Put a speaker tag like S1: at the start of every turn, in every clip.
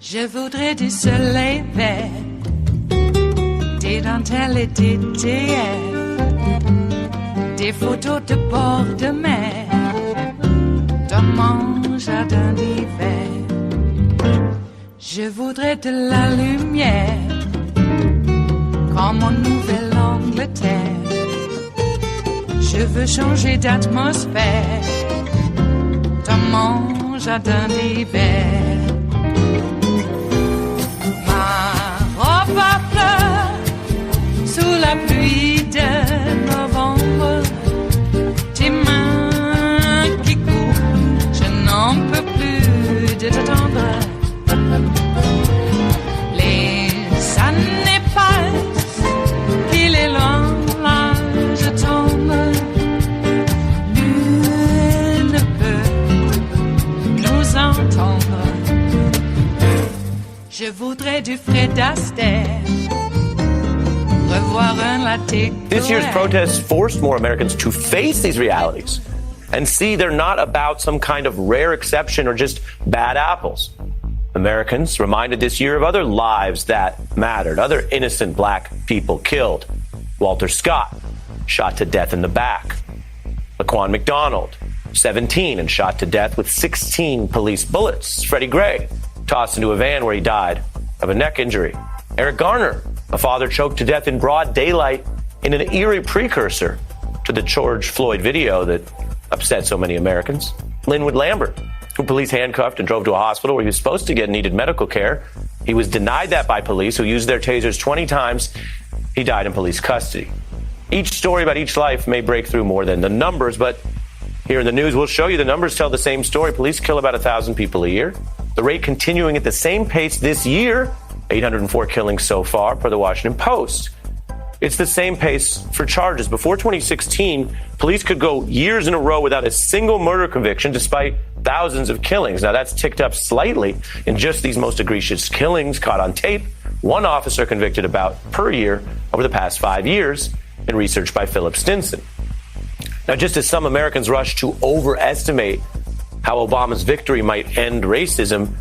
S1: Je voudrais du soleil vert, des dentelles et des théâtres, des photos de bord de mer, dans mon jardin d'hiver. Je voudrais de la lumière, comme en Nouvelle-Angleterre. Je veux changer d'atmosphère, dans mon jardin d'hiver. Ma fleur sous la pluie de novembre, tes mains qui courent, je n'en peux plus de t'attendre. Les années passent, qu'il est loin, là je tombe. Nul ne peut nous entendre. Je voudrais du Fred Astaire, revoir un latte.
S2: This year's protests forced more Americans to face these realities and see they're not about some kind of rare exception or just bad apples. Americans reminded this year of other lives that mattered, other innocent black people killed. Walter Scott, shot to death in the back. Laquan McDonald, 17 and shot to death with 16 police bullets. Freddie Gray, tossed into a van where he died of a neck injury. Eric Garner, a father choked to death in broad daylight in an eerie precursor to the George Floyd video that upset so many Americans. Linwood Lambert, who police handcuffed and drove to a hospital where he was supposed to get needed medical care. He was denied that by police, who used their tasers 20 times. He died in police custody. Each story about each life may break through more than the numbers, but here in the news, we'll show you the numbers tell the same story. Police kill about 1,000 people a year. The rate continuing at the same pace this year, 804 killings so far, per the Washington Post. It's the same pace for charges. Before 2016, police could go years in a row without a single murder conviction, despite thousands of killings. Now, that's ticked up slightly in just these most egregious killings caught on tape. One officer convicted about per year over the past 5 years, in research by Philip Stinson. Now, just as some Americans rush to overestimate how Obama's victory might end racism,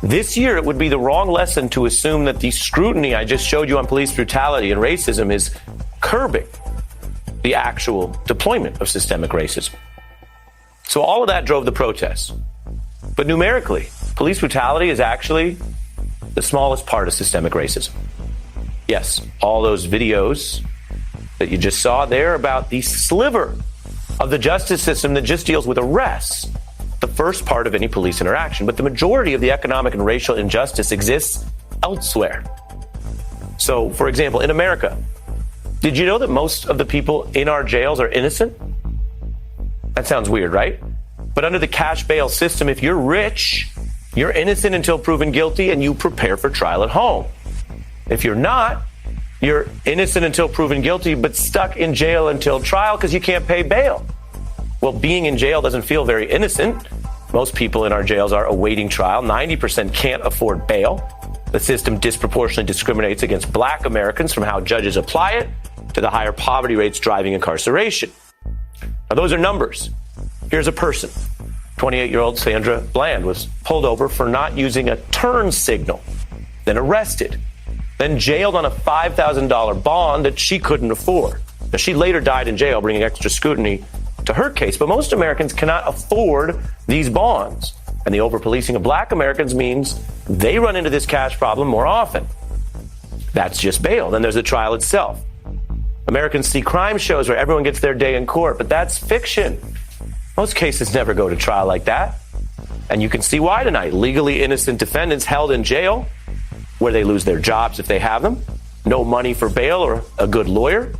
S2: this year it would be the wrong lesson to assume that the scrutiny I just showed you on police brutality and racism is curbing the actual deployment of systemic racism. So all of that drove the protests. But numerically, police brutality is actually the smallest part of systemic racism. Yes, all those videos that you just saw there about the sliver of the justice system that just deals with arrests, the first part of any police interaction. But the majority of the economic and racial injustice exists elsewhere. So, for example, in America, did you know that most of the people in our jails are innocent? That sounds weird, right? But under the cash bail system, if you're rich, you're innocent until proven guilty and you prepare for trial at home. If you're not, you're innocent until proven guilty, but stuck in jail until trial because you can't pay bail. Well, being in jail doesn't feel very innocent. Most people in our jails are awaiting trial. 90% can't afford bail. The system disproportionately discriminates against black Americans, from how judges apply it to the higher poverty rates driving incarceration. Now, those are numbers. Here's a person. 28-year-old Sandra Bland was pulled over for not using a turn signal, then arrested, then jailed on a $5,000 bond that she couldn't afford. Now, she later died in jail, bringing extra scrutiny to her case, but most Americans cannot afford these bonds. And the over-policing of black Americans means they run into this cash problem more often. That's just bail. Then there's the trial itself. Americans see crime shows where everyone gets their day in court, but that's fiction. Most cases never go to trial like that. And you can see why tonight. Legally innocent defendants held in jail, where they lose their jobs if they have them, no money for bail or a good lawyer.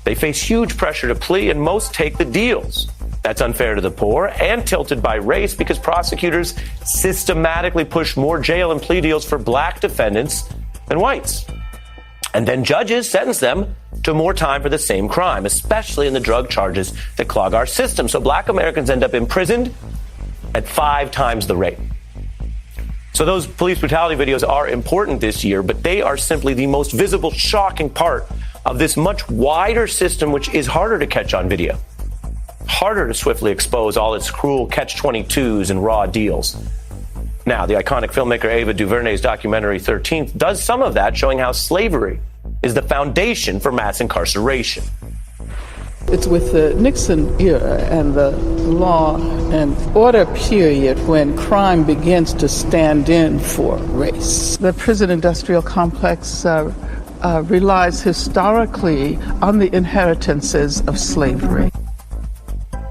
S2: They face huge pressure to plea, and most take the deals. That's unfair to the poor and tilted by race, because prosecutors systematically push more jail and plea deals for black defendants than whites. And then judges sentence them to more time for the same crime, especially in the drug charges that clog our system. So black Americans end up imprisoned at 5 times the rate. So those police brutality videos are important this year, but they are simply the most visible, shocking part of this much wider system, which is harder to catch on video, harder to swiftly expose all its cruel catch-22s and raw deals. Now, the iconic filmmaker Ava DuVernay's documentary 13th does some of that, showing how slavery is the foundation for mass incarceration.
S3: It's with the Nixon era and the law and order period when crime begins to stand in for race. The prison industrial complex relies historically on the inheritances of slavery.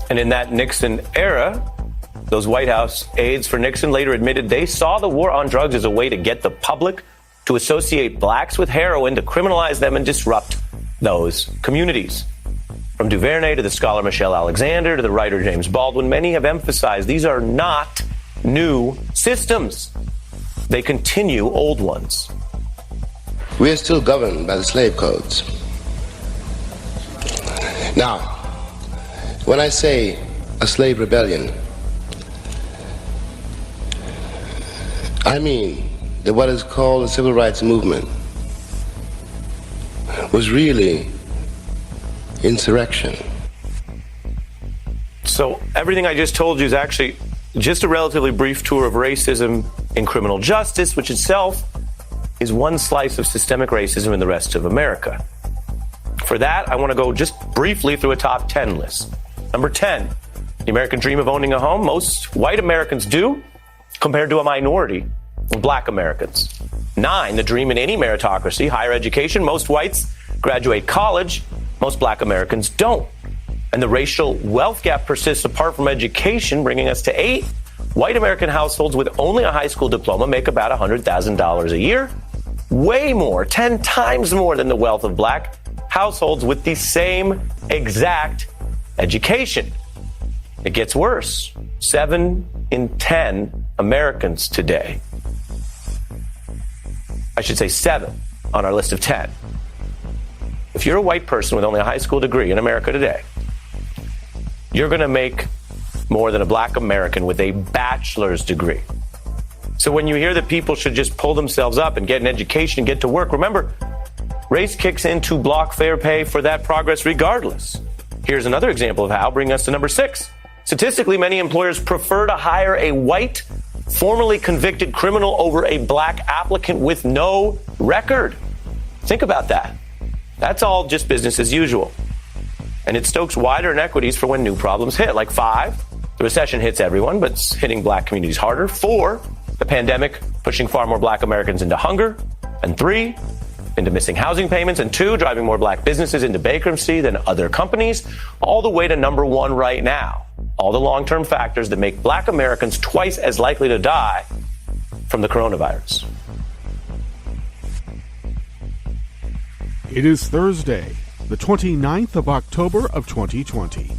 S2: And in that Nixon era, those White House aides for Nixon later admitted they saw the war on drugs as a way to get the public to associate blacks with heroin, to criminalize them and disrupt those communities. From DuVernay to the scholar Michelle Alexander to the writer James Baldwin, many have emphasized these are not new systems. They continue old ones.
S4: We are still governed by the slave codes. Now, when I say a slave rebellion, I mean that what is called the civil rights movement was really insurrection.
S2: So everything I just told you is actually just a relatively brief tour of racism in criminal justice, which itself is one slice of systemic racism in the rest of America. For that, I want to go just briefly through a top 10 list. Number 10, the American dream of owning a home. Most white Americans do, compared to a minority of black Americans. 9, the dream in any meritocracy, higher education. Most whites graduate college. Most black Americans don't. And the racial wealth gap persists apart from education, bringing us to 8. White American households with only a high school diploma make about $100,000 a year. Way more, 10 times more than the wealth of black households with the same exact education. It gets worse. 7 in 10 Americans today, I should say 7 on our list of 10. If you're a white person with only a high school degree in America today, you're going to make more than a black American with a bachelor's degree. So when you hear that people should just pull themselves up and get an education and get to work, remember, race kicks in to block fair pay for that progress regardless. Here's another example of how, bringing us to number 6. Statistically, many employers prefer to hire a white, formerly convicted criminal over a black applicant with no record. Think about that. That's all just business as usual. And it stokes wider inequities for when new problems hit. Like 5, the recession hits everyone, but it's hitting black communities harder. 4, the pandemic pushing far more black Americans into hunger. And 3, into missing housing payments. And 2, driving more black businesses into bankruptcy than other companies. All the way to number 1 right now. All the long-term factors that make black Americans twice as likely to die from the coronavirus.
S5: It is Thursday, the 29th of October of 2020,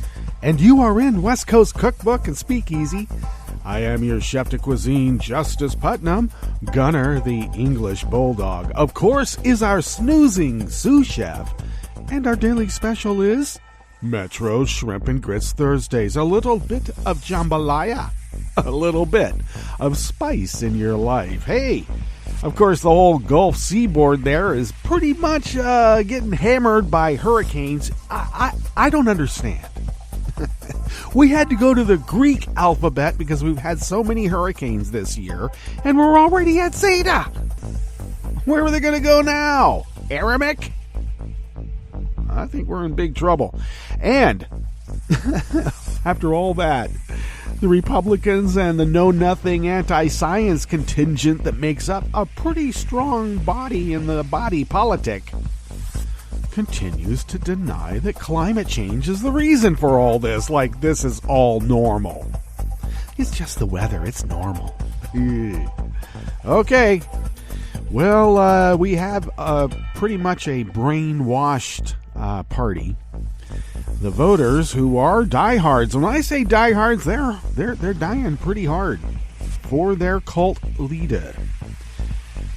S5: and you are in West Coast Cookbook and Speakeasy. I am your chef de cuisine, Justice Putnam. Gunner, the English bulldog, of course, is our snoozing sous chef. And our daily special is Metro Shrimp and Grits Thursdays. A little bit of jambalaya, a little bit of spice in your life. Hey, of course, the whole Gulf seaboard there is pretty much getting hammered by hurricanes. I don't understand. We had to go to the Greek alphabet because we've had so many hurricanes this year, and we're already at Zeta. Where are they going to go now? Aramaic? I think we're in big trouble. And after all that, the Republicans and the know-nothing anti-science contingent that makes up a pretty strong body in the body politic continues to deny that climate change is the reason for all this, like this is all normal. It's just the weather, it's normal. Okay. Well, we have pretty much a brainwashed party. The voters who are diehards. When I say diehards, they're dying pretty hard for their cult leader.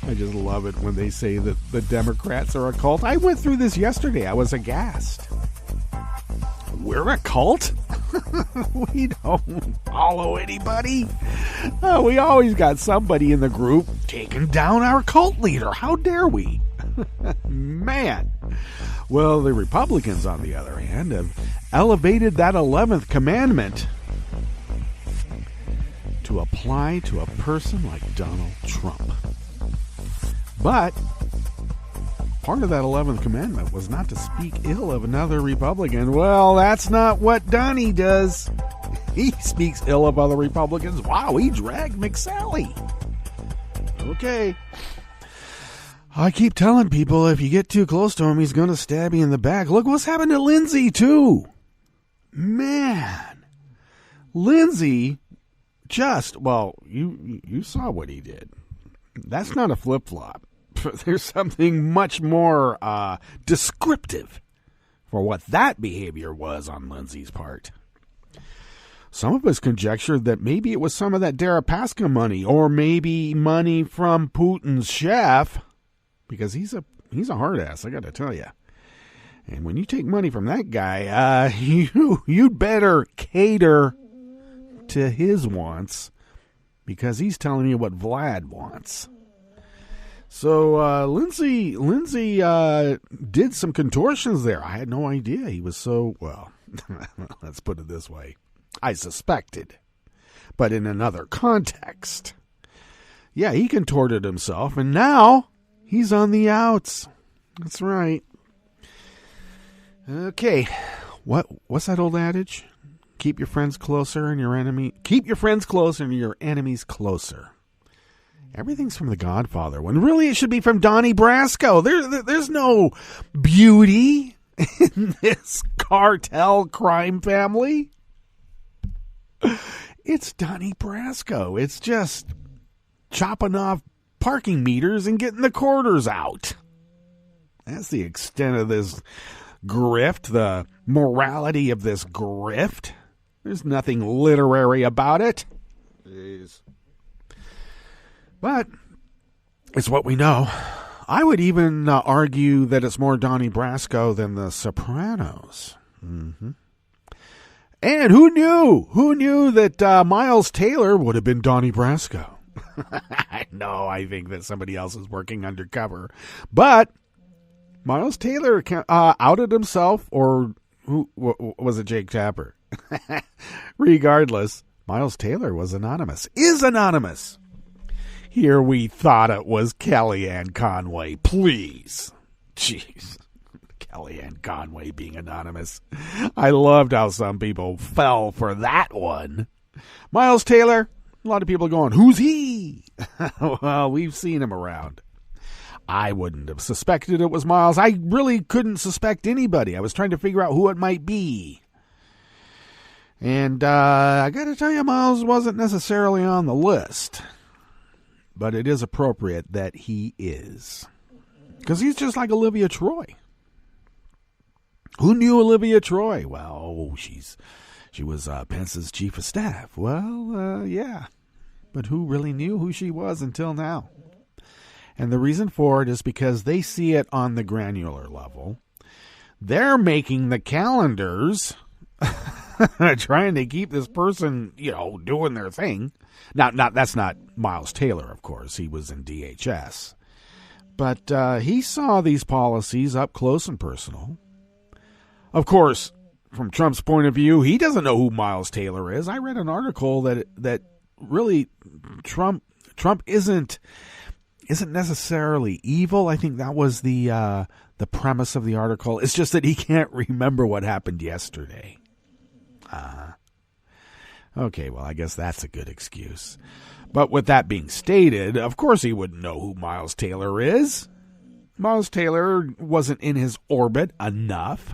S5: I just love it when they say that the Democrats are a cult. I went through this yesterday. I was aghast. We're a cult? We don't follow anybody. We always got somebody in the group taking down our cult leader. How dare we? Man. Well, the Republicans, on the other hand, have elevated that 11th commandment to apply to a person like Donald Trump. But part of that 11th commandment was not to speak ill of another Republican. Well, that's not what Donnie does. He speaks ill of other Republicans. Wow, he dragged McSally. Okay. I keep telling people if you get too close to him, he's going to stab you in the back. Look what's happened to Lindsey, too. Man. Lindsey you saw what he did. That's not a flip-flop. There's something much more descriptive for what that behavior was on Lindsey's part. Some of us conjectured that maybe it was some of that Deripaska money, or maybe money from Putin's chef, because he's a hard ass, I got to tell you. And when you take money from that guy, you'd better cater to his wants, because he's telling you what Vlad wants. So Lindsey did some contortions there. I had no idea he was so, well, let's put it this way. I suspected, but in another context. Yeah, he contorted himself, and now he's on the outs. That's right. Okay, what's that old adage? Keep your friends closer and your enemies closer. Everything's from The Godfather, when really it should be from Donnie Brasco. There's no beauty in this cartel crime family. It's Donnie Brasco. It's just chopping off parking meters and getting the quarters out. That's the extent of this grift, the morality of this grift. There's nothing literary about it. Jeez. But it's what we know. I would even argue that it's more Donnie Brasco than The Sopranos. Mm-hmm. And who knew? Who knew that Miles Taylor would have been Donnie Brasco? No, I think that somebody else is working undercover. But Miles Taylor outed himself, or who was it? Jake Tapper. Regardless, Miles Taylor was anonymous. Is anonymous. Here we thought it was Kellyanne Conway. Please. Jeez. Kellyanne Conway being anonymous. I loved how some people fell for that one. Miles Taylor, a lot of people going, who's he? Well, we've seen him around. I wouldn't have suspected it was Miles. I really couldn't suspect anybody. I was trying to figure out who it might be. And I got to tell you, Miles wasn't necessarily on the list. But it is appropriate that he is. Because he's just like Olivia Troy. Who knew Olivia Troy? Well, she was Pence's chief of staff. Well, yeah. But who really knew who she was until now? And the reason for it is because they see it on the granular level. They're making the calendars, trying to keep this person, doing their thing. Now, that's not Miles Taylor, of course. He was in DHS. But he saw these policies up close and personal. Of course, from Trump's point of view, he doesn't know who Miles Taylor is. I read an article that really Trump isn't necessarily evil. I think that was the premise of the article. It's just that he can't remember what happened yesterday. Okay, well, I guess that's a good excuse. But with that being stated, of course he wouldn't know who Miles Taylor is. Miles Taylor wasn't in his orbit enough.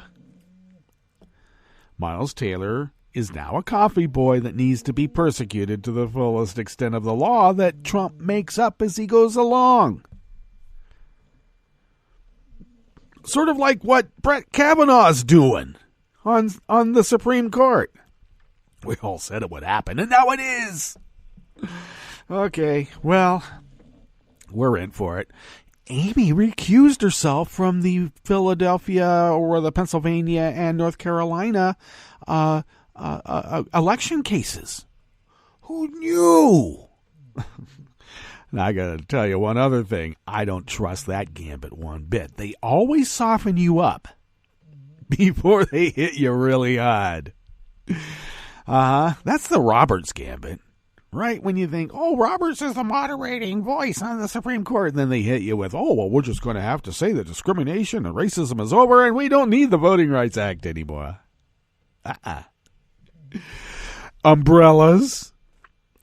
S5: Miles Taylor is now a coffee boy that needs to be persecuted to the fullest extent of the law that Trump makes up as he goes along. Sort of like what Brett Kavanaugh's doing on the Supreme Court. We all said it would happen, and now it is. Okay, well, we're in for it. Amy recused herself from the Philadelphia or the Pennsylvania and North Carolina election cases. Who knew? Now, I got to tell you one other thing. I don't trust that gambit one bit. They always soften you up before they hit you really hard. That's the Roberts gambit. Right when you think, oh, Roberts is the moderating voice on the Supreme Court, and then they hit you with, oh, well, we're just going to have to say that discrimination and racism is over and we don't need the Voting Rights Act anymore. Umbrellas.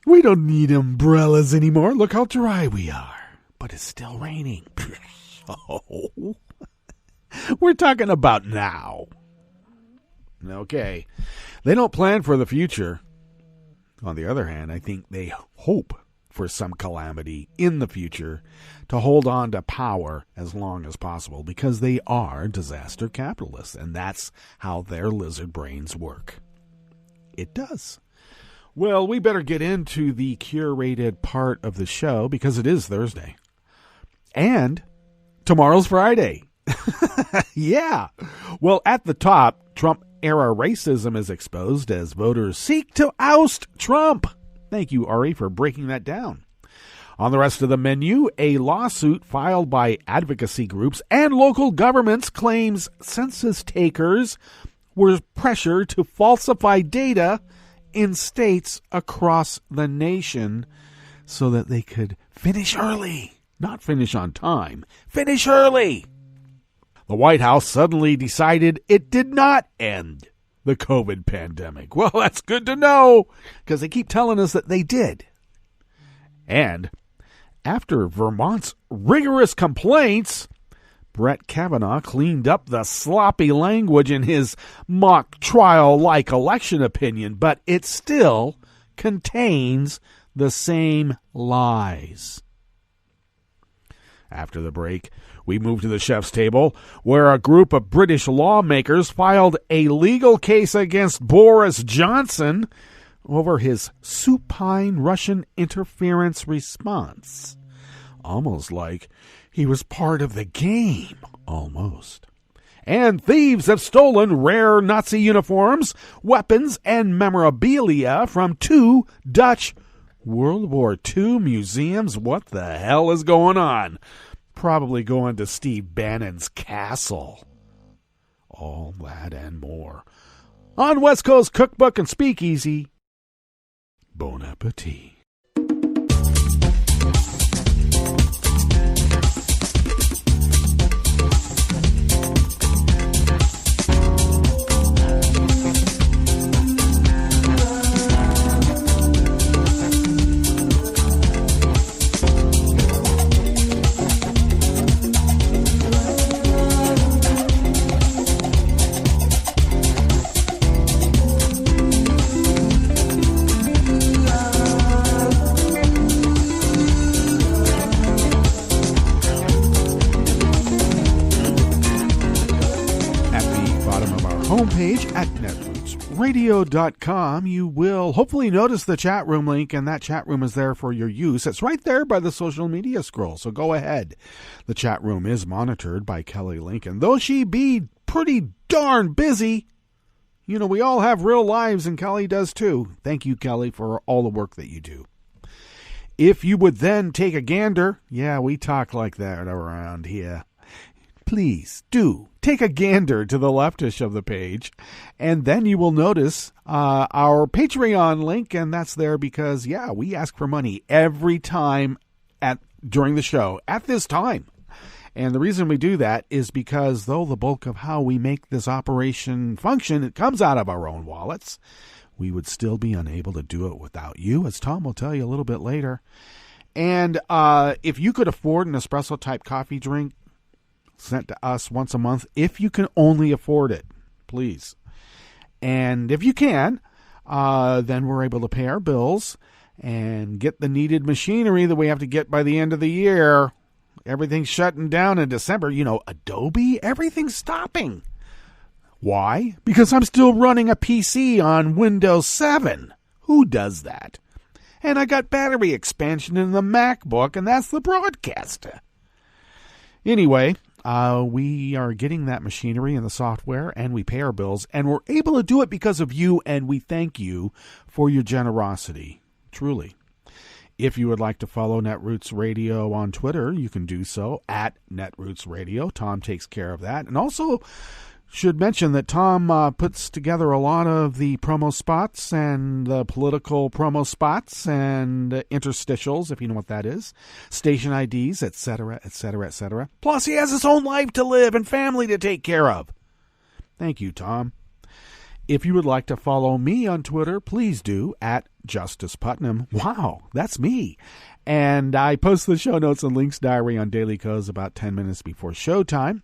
S5: We don't need umbrellas anymore. Look how dry we are. But it's still raining. Oh. We're talking about now. Okay. They don't plan for the future. On the other hand, I think they hope for some calamity in the future to hold on to power as long as possible because they are disaster capitalists, and that's how their lizard brains work. It does. Well, we better get into the curated part of the show because it is Thursday. And tomorrow's Friday. Yeah. Well, at the top, Trump-era racism is exposed as voters seek to oust Trump. Thank you, Ari, for breaking that down. On the rest of the menu, a lawsuit filed by advocacy groups and local governments claims census takers were pressured to falsify data in states across the nation so that they could finish early. Not finish on time. Finish early. The White House suddenly decided it did not end the COVID pandemic. Well, that's good to know because they keep telling us that they did. And after Vermont's rigorous complaints, Brett Kavanaugh cleaned up the sloppy language in his mock trial-like election opinion, but it still contains the same lies. After the break, we move to the chef's table, where a group of British lawmakers filed a legal case against Boris Johnson over his supine Russian interference response. Almost like he was part of the game. Almost. And thieves have stolen rare Nazi uniforms, weapons, and memorabilia from 2 Dutch World War II museums. What the hell is going on? Probably going to Steve Bannon's castle. All that and more on West Coast Cookbook and Speakeasy. Bon appetit. Homepage at netrootsradio.com, you will hopefully notice the chat room link, and that chat room is there for your use. It's right there by the social media scroll, so go ahead. The chat room is monitored by Kelly Lincoln, though she be pretty darn busy. You know, we all have real lives, and Kelly does too. Thank you, Kelly, for all the work that you do. If you would then take a gander, yeah, we talk like that around here. Please do take a gander to the leftish of the page, and then you will notice our Patreon link, and that's there because, yeah, we ask for money every time during the show at this time. And the reason we do that is because though the bulk of how we make this operation function, it comes out of our own wallets, we would still be unable to do it without you, as Tom will tell you a little bit later. And if you could afford an espresso-type coffee drink, sent to us once a month, if you can only afford it, please. And if you can, then we're able to pay our bills and get the needed machinery that we have to get by the end of the year. Everything's shutting down in December. You know, Adobe, everything's stopping. Why? Because I'm still running a PC on Windows 7. Who does that? And I got battery expansion in the MacBook, and that's the broadcaster. Anyway, we are getting that machinery and the software, and we pay our bills, and we're able to do it because of you, and we thank you for your generosity, truly. If you would like to follow Netroots Radio on Twitter, you can do so at Netroots Radio. Tom takes care of that. And also should mention that Tom puts together a lot of the promo spots and the political promo spots and interstitials, if you know what that is, station IDs, etc., etc., etc. Plus, he has his own life to live and family to take care of. Thank you, Tom. If you would like to follow me on Twitter, please do at Justice Putnam. Wow, that's me. And I post the show notes and links diary on Daily Codes about 10 minutes before showtime.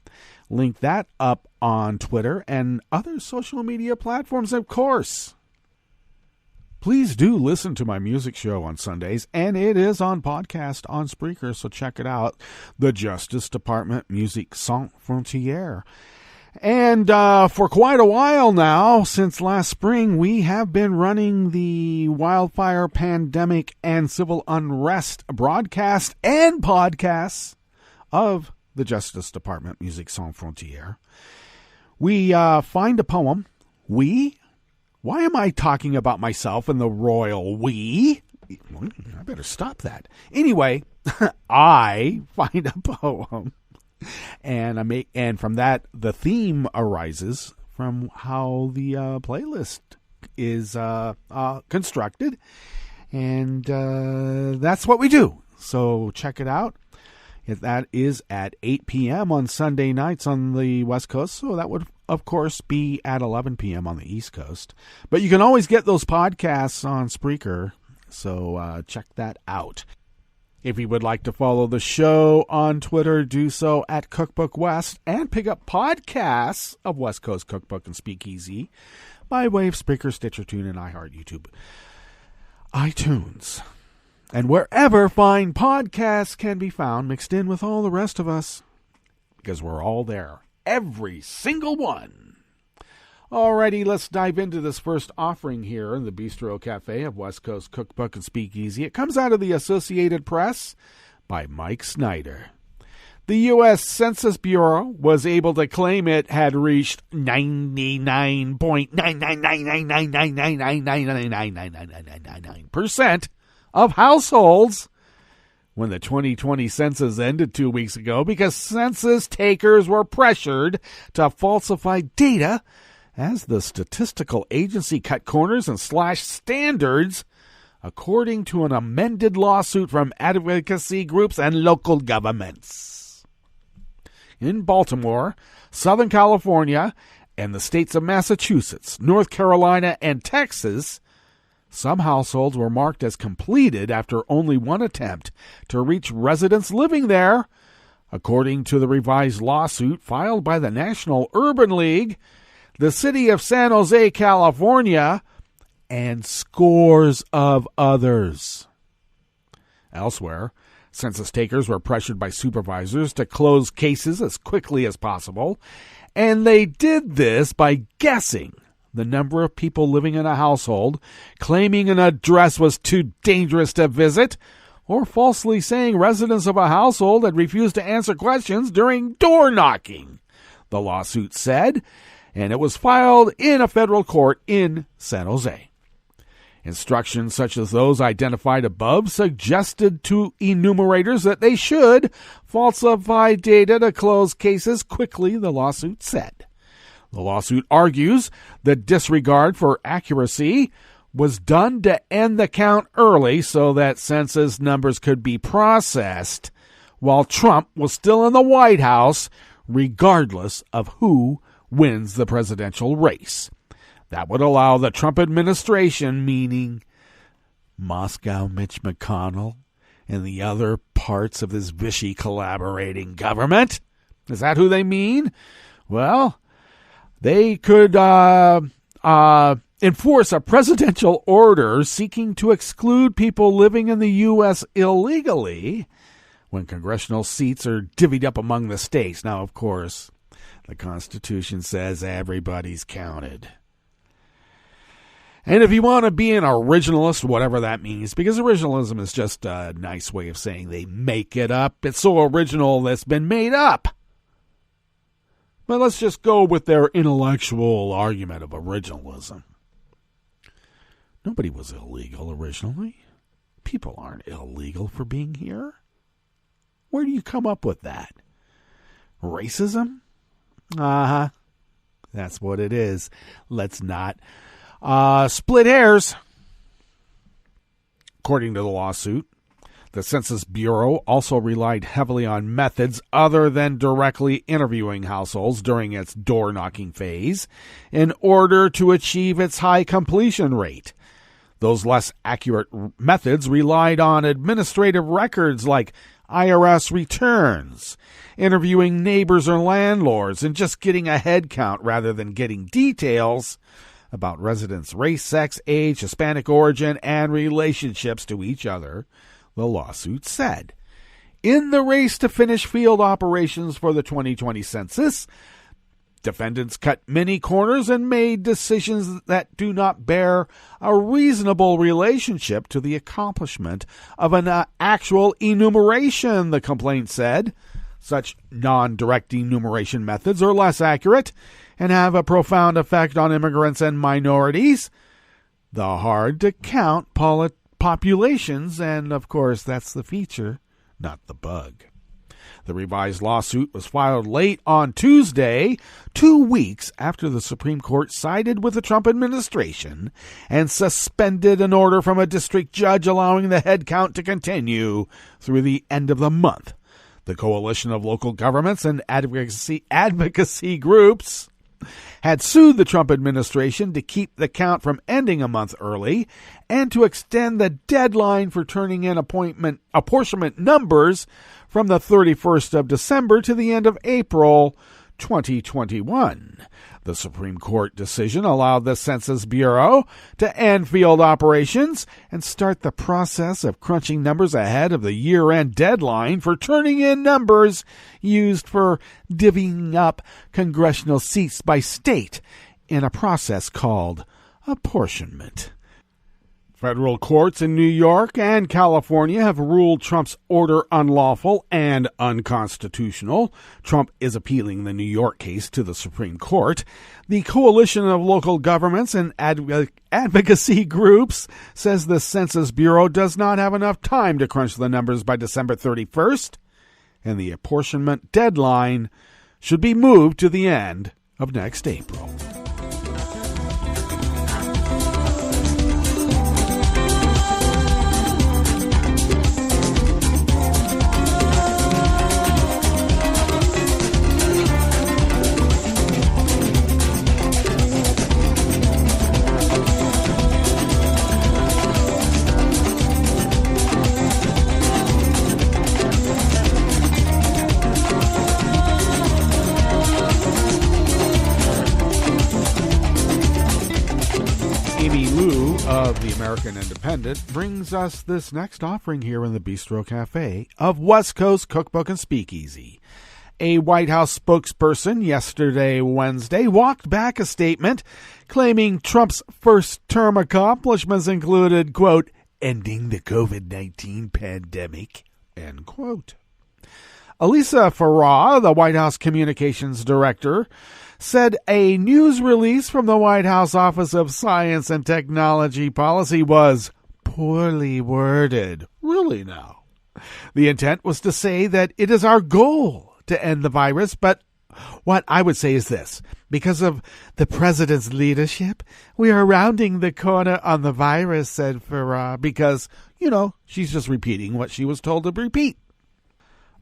S5: Link that up on Twitter and other social media platforms, of course. Please do listen to my music show on Sundays, and it is on podcast on Spreaker, so check it out. The Justice Department Musique Sans Frontières. And for quite a while now, since last spring, we have been running the wildfire, pandemic, and civil unrest broadcast and podcasts of the Justice Department Musique Sans Frontières. We find a poem. Why am I talking about myself in the royal we? I better stop that. Anyway, I find a poem. And from that, the theme arises from how the playlist is constructed, and that's what we do. So check it out. That is at 8 p.m. on Sunday nights on the West Coast, so that would, of course, be at 11 p.m. on the East Coast. But you can always get those podcasts on Spreaker, so check that out. If you would like to follow the show on Twitter, do so at Cookbook West and pick up podcasts of West Coast Cookbook and Speakeasy by way of Spreaker, Stitcher, TuneIn, iHeart, YouTube, iTunes, and wherever fine podcasts can be found mixed in with all the rest of us, because we're all there, every single one. Alrighty, let's dive into this first offering here in the Bistro Cafe of West Coast Cookbook and Speakeasy. It comes out of the Associated Press by Mike Snyder. The U.S. Census Bureau was able to claim it had reached 99.9999999999999% of households when the 2020 census ended 2 weeks ago because census takers were pressured to falsify data as the statistical agency cut corners and slashed standards, according to an amended lawsuit from advocacy groups and local governments. In Baltimore, Southern California, and the states of Massachusetts, North Carolina, and Texas, some households were marked as completed after only one attempt to reach residents living there, according to the revised lawsuit filed by the National Urban League, the city of San Jose, California, and scores of others. Elsewhere, census takers were pressured by supervisors to close cases as quickly as possible, and they did this by guessing the number of people living in a household, claiming an address was too dangerous to visit, or falsely saying residents of a household had refused to answer questions during door knocking, the lawsuit said, and it was filed in a federal court in San Jose. Instructions such as those identified above suggested to enumerators that they should falsify data to close cases quickly, the lawsuit said. The lawsuit argues the disregard for accuracy was done to end the count early so that census numbers could be processed while Trump was still in the White House, regardless of who wins the presidential race. That would allow the Trump administration, meaning Moscow Mitch McConnell and the other parts of this Vichy collaborating government. Is that who they mean? Well, they could enforce a presidential order seeking to exclude people living in the U.S. illegally when congressional seats are divvied up among the states. Now, of course, the Constitution says everybody's counted. And if you want to be an originalist, whatever that means, because originalism is just a nice way of saying they make it up. It's so original that's been made up. But let's just go with their intellectual argument of originalism. Nobody was illegal originally. People aren't illegal for being here. Where do you come up with that? Racism? Uh-huh. That's what it is. Let's not split hairs. According to the lawsuit, the Census Bureau also relied heavily on methods other than directly interviewing households during its door-knocking phase in order to achieve its high completion rate. Those less accurate methods relied on administrative records like IRS returns, interviewing neighbors or landlords, and just getting a head count rather than getting details about residents' race, sex, age, Hispanic origin, and relationships to each other, the lawsuit said. In the race to finish field operations for the 2020 census, defendants cut many corners and made decisions that do not bear a reasonable relationship to the accomplishment of an actual enumeration, the complaint said. Such non-direct enumeration methods are less accurate and have a profound effect on immigrants and minorities, the hard-to-count populations, and, of course, that's the feature, not the bug. The revised lawsuit was filed late on Tuesday, 2 weeks after the Supreme Court sided with the Trump administration and suspended an order from a district judge allowing the head count to continue through the end of the month. The coalition of local governments and advocacy groups had sued the Trump administration to keep the count from ending a month early and to extend the deadline for turning in apportionment numbers from the 31st of December to the end of April 2021. The Supreme Court decision allowed the Census Bureau to end field operations and start the process of crunching numbers ahead of the year-end deadline for turning in numbers used for divvying up congressional seats by state in a process called apportionment. Federal courts in New York and California have ruled Trump's order unlawful and unconstitutional. Trump is appealing the New York case to the Supreme Court. The coalition of local governments and advocacy groups says the Census Bureau does not have enough time to crunch the numbers by December 31st, and the apportionment deadline should be moved to the end of next April. Of the American Independent brings us this next offering here in the Bistro Cafe of West Coast Cookbook and Speakeasy. A White House spokesperson yesterday, Wednesday, walked back a statement claiming Trump's first-term accomplishments included, quote, ending the COVID-19 pandemic, end quote. Elisa Farah, the White House communications director, said a news release from the White House Office of Science and Technology Policy was poorly worded. Really now? The intent was to say that it is our goal to end the virus, but what I would say is this. Because of the president's leadership, we are rounding the corner on the virus, said Farah, because, she's just repeating what she was told to repeat.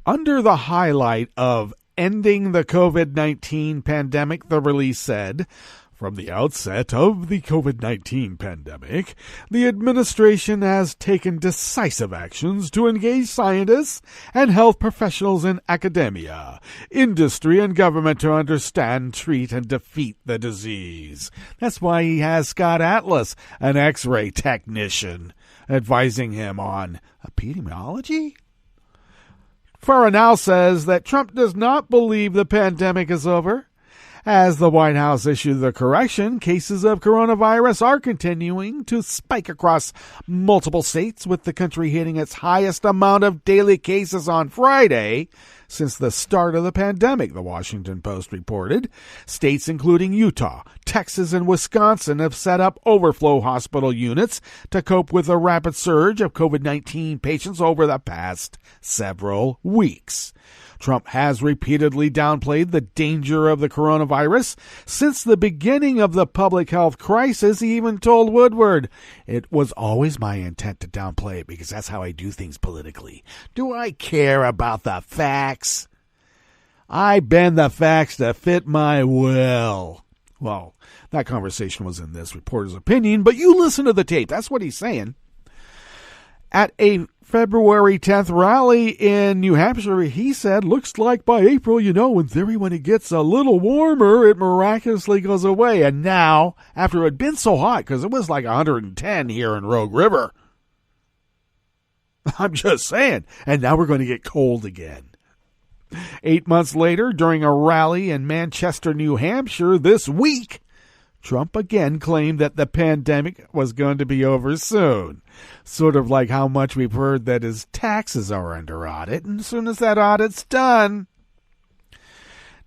S5: Under the highlight of ending the COVID-19 pandemic, the release said, from the outset of the COVID-19 pandemic, the administration has taken decisive actions to engage scientists and health professionals in academia, industry, and government to understand, treat, and defeat the disease. That's why he has Scott Atlas, an X-ray technician, advising him on epidemiology. Farah now says that Trump does not believe the pandemic is over As the White House issued the correction, cases of coronavirus are continuing to spike across multiple states, with the country hitting its highest amount of daily cases on Friday since the start of the pandemic, the Washington Post reported. States including Utah, Texas, and Wisconsin have set up overflow hospital units to cope with a rapid surge of COVID-19 patients over the past several weeks. Trump has repeatedly downplayed the danger of the coronavirus. Since the beginning of the public health crisis, he even told Woodward, "It was always my intent to downplay it because that's how I do things politically. Do I care about the facts? I bend the facts to fit my will." Well, that conversation was in this reporter's opinion, but you listen to the tape. That's what he's saying. At a February 10th rally in New Hampshire, he said, "Looks like by April, in theory, when it gets a little warmer, it miraculously goes away." And now, after it had been so hot, because it was like 110 here in Rogue River, I'm just saying, and now we're going to get cold again. 8 months later, during a rally in Manchester, New Hampshire this week, Trump again claimed that the pandemic was going to be over soon. Sort of like how much we've heard that his taxes are under audit, and as soon as that audit's done,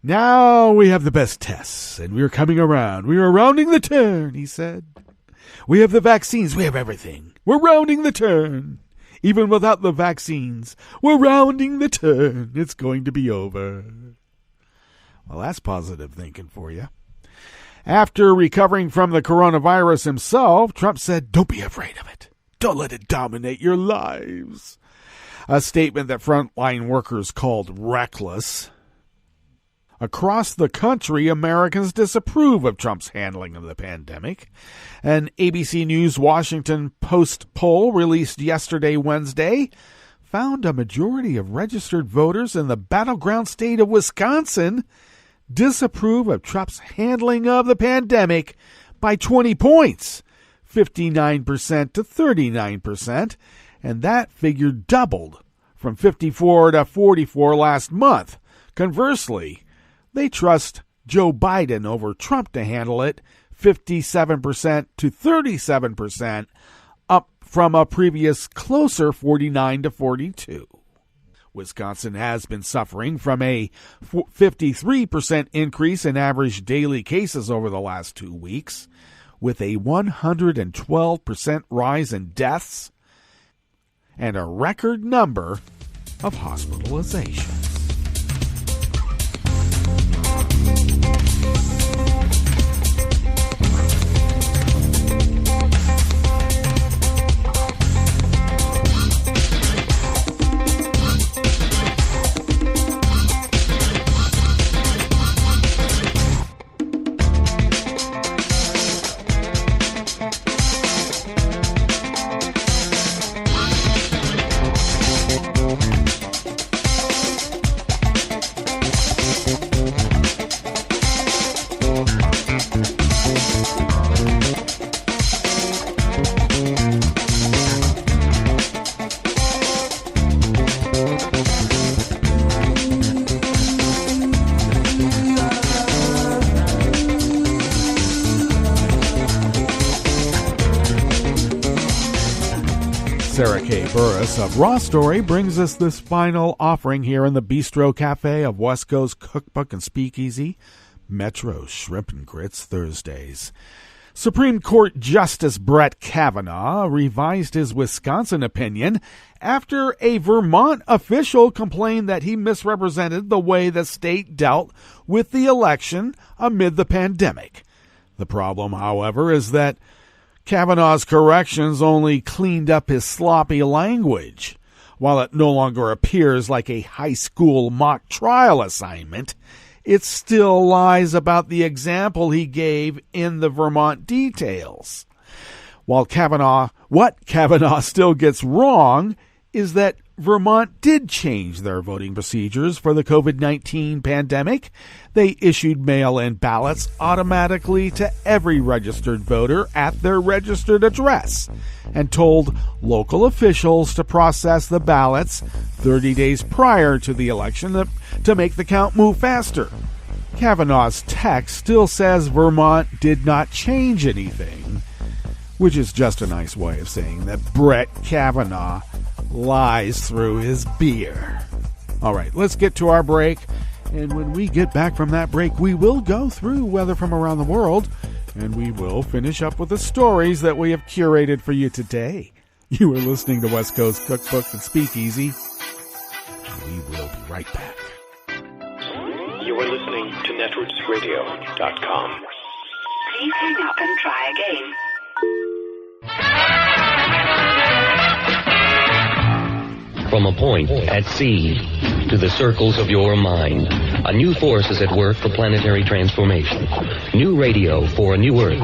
S5: now we have the best tests, and we're coming around. We are rounding the turn, he said. We have the vaccines. We have everything. We're rounding the turn. Even without the vaccines, we're rounding the turn. It's going to be over. Well, that's positive thinking for you. After recovering from the coronavirus himself, Trump said, "Don't be afraid of it. Don't let it dominate your lives." A statement that frontline workers called reckless. Across the country, Americans disapprove of Trump's handling of the pandemic. An ABC News Washington Post poll released yesterday, Wednesday, found a majority of registered voters in the battleground state of Wisconsin disapprove of Trump's handling of the pandemic by 20 points, 59% to 39%, and that figure doubled from 54 to 44 last month. Conversely, they trust Joe Biden over Trump to handle it, 57% to 37%, up from a previous closer 49 to 42. Wisconsin has been suffering from a 53% increase in average daily cases over the last 2 weeks, with a 112% rise in deaths and a record number of hospitalizations. Sarah K. Burris of Raw Story brings us this final offering here in the Bistro Cafe of West Coast Cookbook and Speakeasy, Metro Shrimp and Grits Thursdays. Supreme Court Justice Brett Kavanaugh revised his Wisconsin opinion after a Vermont official complained that he misrepresented the way the state dealt with the election amid the pandemic. The problem, however, is that Kavanaugh's corrections only cleaned up his sloppy language. While it no longer appears like a high school mock trial assignment, it still lies about the example he gave in the Vermont details. What Kavanaugh still gets wrong is that Vermont did change their voting procedures for the COVID-19 pandemic. They issued mail-in ballots automatically to every registered voter at their registered address and told local officials to process the ballots 30 days prior to the election to make the count move faster. Kavanaugh's text still says Vermont did not change anything, which is just a nice way of saying that Brett Kavanaugh lies through his beer. All right, let's get to our break. And when we get back from that break, we will go through weather from around the world, and we will finish up with the stories that we have curated for you today. You are listening to West Coast Cookbook and Speakeasy. We will be right back.
S6: You are listening to netrootsradio.com.
S7: Please hang up and try again.
S8: From a point at sea to the circles of your mind, a new force is at work for planetary transformation. New radio for a new Earth.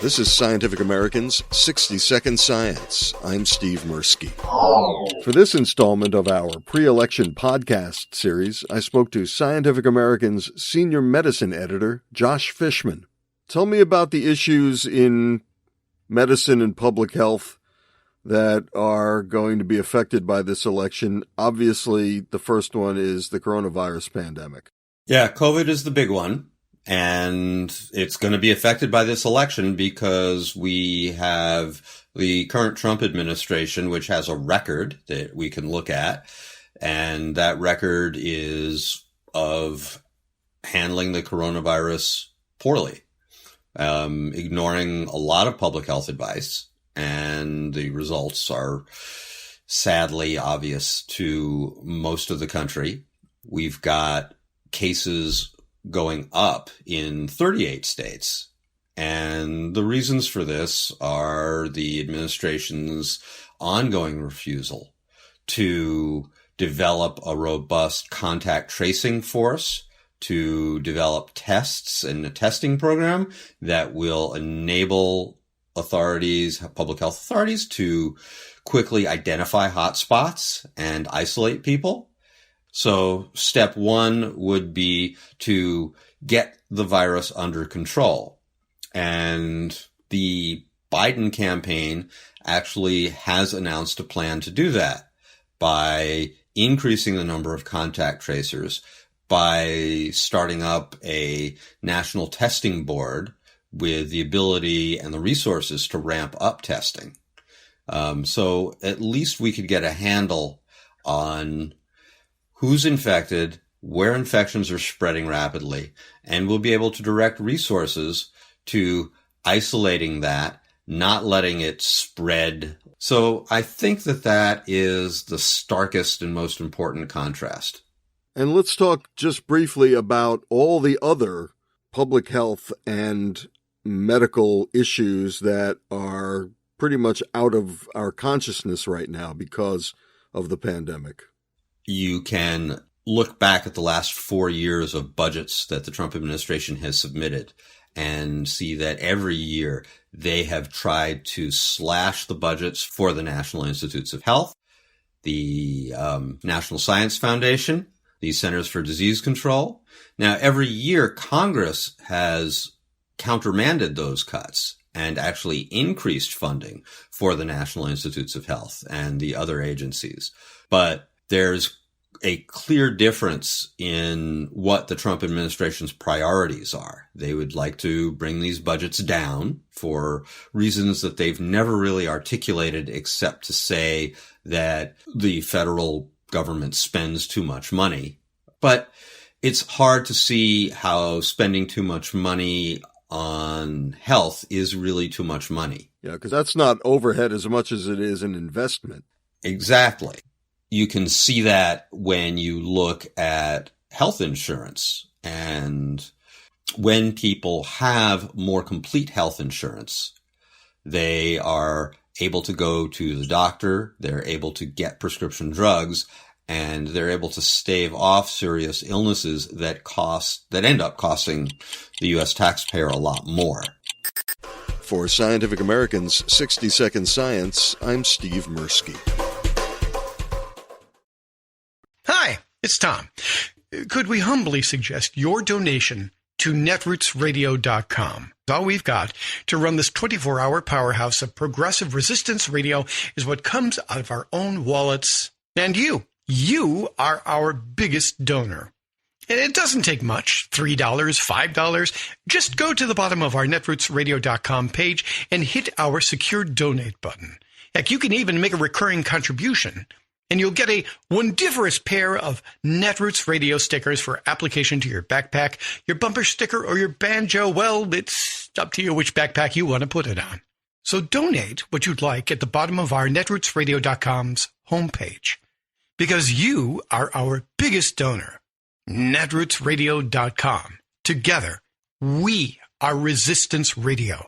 S9: This is Scientific American's 60-Second Science. I'm Steve Mirsky. For this installment of our pre-election podcast series, I spoke to Scientific American's senior medicine editor, Josh Fishman. Tell me about the issues in medicine and public health that are going to be affected by this election. Obviously, the first one is the coronavirus pandemic.
S10: Yeah, COVID is the big one. And it's going to be affected by this election because we have the current Trump administration, which has a record that we can look at. And that record is of handling the coronavirus poorly, ignoring a lot of public health advice. And the results are sadly obvious to most of the country. We've got cases going up in 38 states. And the reasons for this are the administration's ongoing refusal to develop a robust contact tracing force, to develop tests and a testing program that will enable authorities, public health authorities, to quickly identify hotspots and isolate people. So step one would be to get the virus under control. And the Biden campaign actually has announced a plan to do that by increasing the number of contact tracers, by starting up a national testing board with the ability and the resources to ramp up testing. So at least we could get a handle on who's infected, where infections are spreading rapidly, and we'll be able to direct resources to isolating that, not letting it spread. So I think that that is the starkest and most important contrast.
S9: And let's talk just briefly about all the other public health and medical issues that are pretty much out of our consciousness right now because of the pandemic.
S10: You can look back at the last 4 years of budgets that the Trump administration has submitted and see that every year they have tried to slash the budgets for the National Institutes of Health, the National Science Foundation, the Centers for Disease Control. Now, every year Congress has countermanded those cuts and actually increased funding for the National Institutes of Health and the other agencies. But there's a clear difference in what the Trump administration's priorities are. They would like to bring these budgets down for reasons that they've never really articulated, except to say that the federal government spends too much money. But it's hard to see how spending too much money on health is really too much money.
S9: Yeah, because that's not overhead as much as it is an investment.
S10: Exactly. You can see that when you look at health insurance. And when people have more complete health insurance, they are able to go to the doctor, they're able to get prescription drugs, and they're able to stave off serious illnesses that end up costing the U.S. taxpayer a lot more.
S9: For Scientific American's 60-Second Science, I'm Steve Mirsky.
S11: Hi, it's Tom. Could we humbly suggest your donation to netrootsradio.com? All we've got to run this 24-hour powerhouse of progressive resistance radio is what comes out of our own wallets And you are our biggest donor. And it doesn't take much, $3, $5. Just go to the bottom of our netrootsradio.com page and hit our secure donate button. Heck, you can even make a recurring contribution, and you'll get a wondiferous pair of Netroots radio stickers for application to your backpack, your bumper sticker, or your banjo. Well, it's up to you which backpack you want to put it on. So donate what you'd like at the bottom of our netrootsradio.com's homepage, because you are our biggest donor. netrootsradio.com. Together, we are Resistance Radio.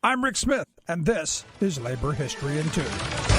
S12: I'm Rick Smith, and this is Labor History in 2.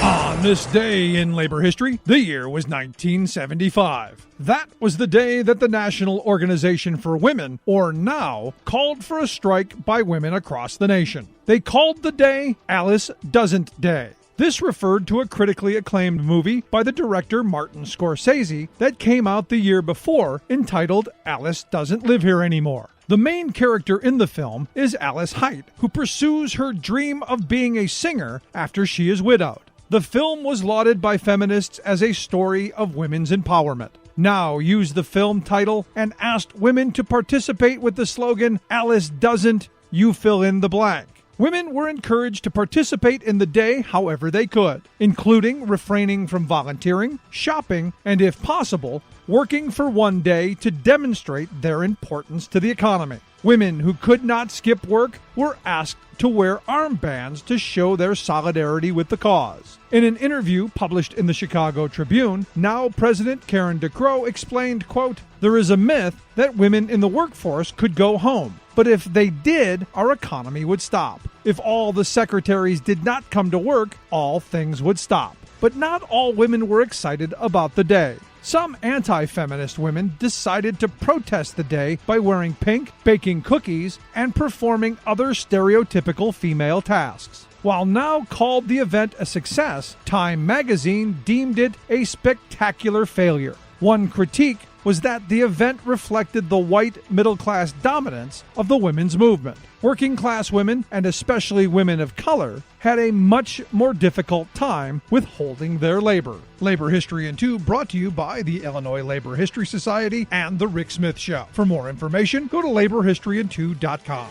S12: On this day in labor history, the year was 1975. That was the day that the National Organization for Women, or NOW, called for a strike by women across the nation. They called the day Alice Doesn't Day. This referred to a critically acclaimed movie by the director Martin Scorsese that came out the year before, entitled Alice Doesn't Live Here Anymore. The main character in the film is Alice Height, who pursues her dream of being a singer after she is widowed. The film was lauded by feminists as a story of women's empowerment. NOW used the film title and asked women to participate with the slogan, Alice Doesn't, you fill in the blank. Women were encouraged to participate in the day however they could, including refraining from volunteering, shopping, and if possible, working for one day to demonstrate their importance to the economy. Women who could not skip work were asked to wear armbands to show their solidarity with the cause. In an interview published in the Chicago Tribune, NOW President Karen DeCrow explained, quote, "There is a myth that women in the workforce could go home. But if they did, our economy would stop. If all the secretaries did not come to work, all things would stop." But not all women were excited about the day. Some anti-feminist women decided to protest the day by wearing pink, baking cookies, and performing other stereotypical female tasks. While NOW called the event a success, Time magazine deemed it a spectacular failure. One critique was that the event reflected the white middle-class dominance of the women's movement. Working-class women, and especially women of color, had a much more difficult time with holding their labor. Labor History in 2 brought to you by the Illinois Labor History Society and The Rick Smith Show. For more information, go to laborhistoryin2.com.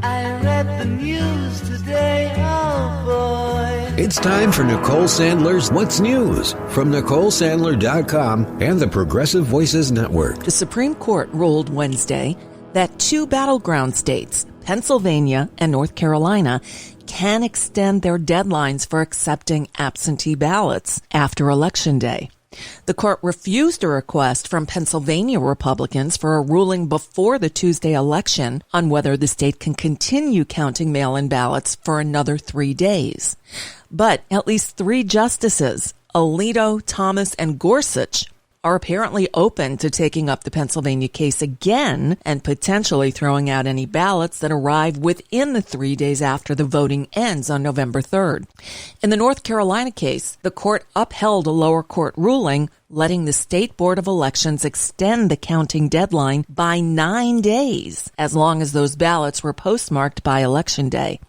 S13: I read the news today, oh boy.
S14: It's time for Nicole Sandler's What's News from NicoleSandler.com and the Progressive Voices Network.
S15: The Supreme Court ruled Wednesday that two battleground states, Pennsylvania and North Carolina, can extend their deadlines for accepting absentee ballots after Election Day. The court refused a request from Pennsylvania Republicans for a ruling before the Tuesday election on whether the state can continue counting mail-in ballots for another 3 days. But at least 3 justices, Alito, Thomas, and Gorsuch, are apparently open to taking up the Pennsylvania case again and potentially throwing out any ballots that arrive within the 3 days after the voting ends on November 3rd. In the North Carolina case, the court upheld a lower court ruling letting the State Board of Elections extend the counting deadline by 9 days, as long as those ballots were postmarked by Election Day.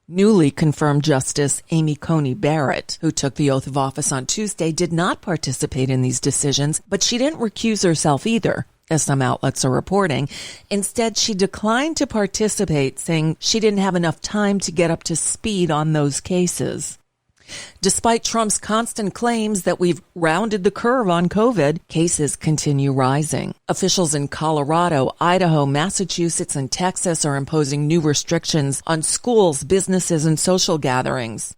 S15: Newly confirmed Justice Amy Coney Barrett, who took the oath of office on Tuesday, did not participate in these decisions, but she didn't recuse herself either, as some outlets are reporting. Instead, she declined to participate, saying she didn't have enough time to get up to speed on those cases. Despite Trump's constant claims that we've rounded the curve on COVID, cases continue rising. Officials in Colorado, Idaho, Massachusetts, and Texas are imposing new restrictions on schools, businesses, and social gatherings.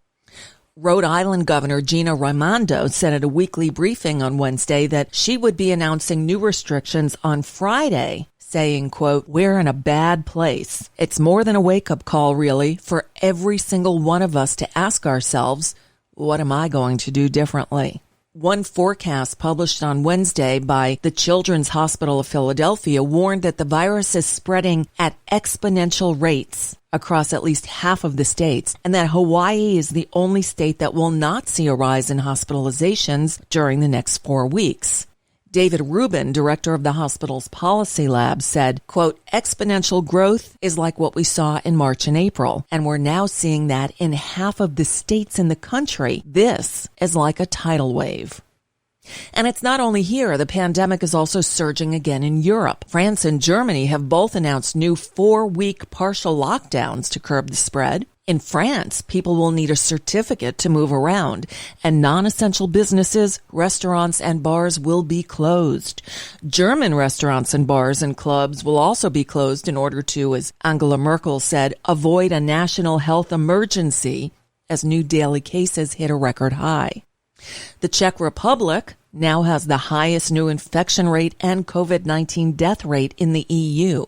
S15: Rhode Island Governor Gina Raimondo said at a weekly briefing on Wednesday that she would be announcing new restrictions on Friday, saying, quote, "We're in a bad place. It's more than a wake-up call, really, for every single one of us to ask ourselves, what am I going to do differently?" One forecast published on Wednesday by the Children's Hospital of Philadelphia warned that the virus is spreading at exponential rates across at least half of the states, and that Hawaii is the only state that will not see a rise in hospitalizations during the next 4 weeks. David Rubin, director of the hospital's policy lab, said, quote, exponential growth is like what we saw in March and April, and we're now seeing that in half of the states in the country. This is like a tidal wave. And it's not only here. The pandemic is also surging again in Europe. France and Germany have both announced new 4-week partial lockdowns to curb the spread. In France, people will need a certificate to move around, and non-essential businesses, restaurants, and bars will be closed. German restaurants and bars and clubs will also be closed in order to, as Angela Merkel said, avoid a national health emergency as new daily cases hit a record high. The Czech Republic now has the highest new infection rate and COVID-19 death rate in the EU.